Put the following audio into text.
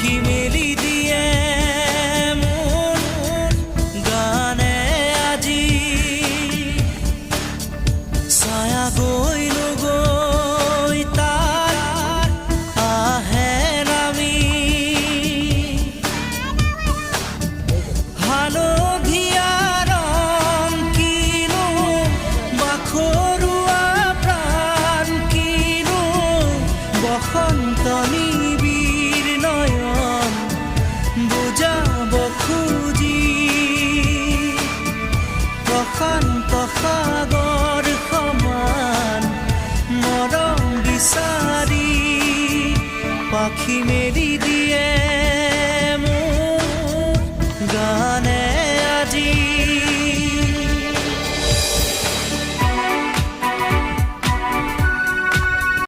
পাখি মেলি দিয়ে মন গানে আজি ছায়া গৈল গৈ তাৰ আহে নামি হালধীয়া ৰং কিনো বাখৰুৱা প্ৰাণ কিনো বসন্ত নিবিড় নয়ন বুজাব খুজি প্ৰশান্ত সাগৰ সমান মৰম বিচাৰি পাখি মেলি